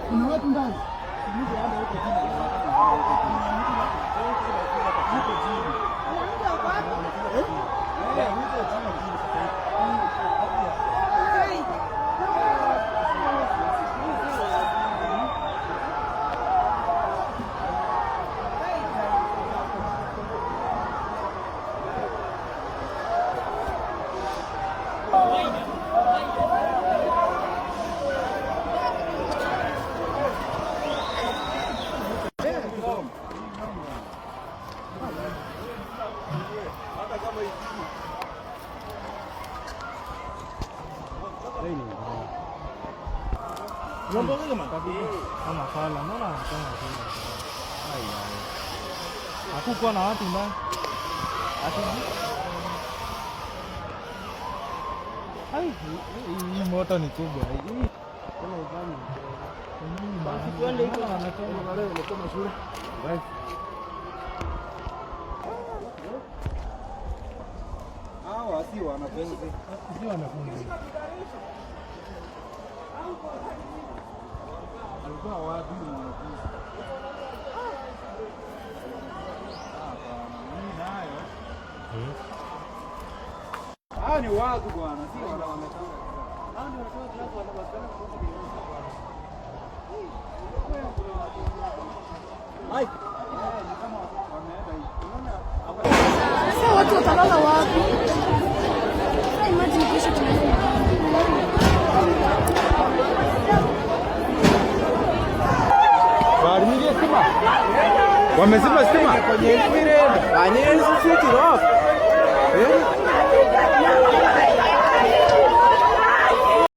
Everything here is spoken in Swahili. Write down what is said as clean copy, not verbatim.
Kuna watu ndani. Aku kuat nak timbang. Ini motor ni kubwa. Ini kalau kami. Ini bahan tu lagi kalau nak masuk. Baik. Wasi wanafunzi. Sio wanafunzi. Alikuwa wapi wanafunzi? Ni watu bwana, si wala wametoka. Hao ndio watu wanapasana Ai. Kama wameenda hivi. Unaona? Sasa watu watalala wapi? Sasa imagine kesho tunaenda. Walimia stima. Wamezima stima kwenye ile. Wanyeni switch off.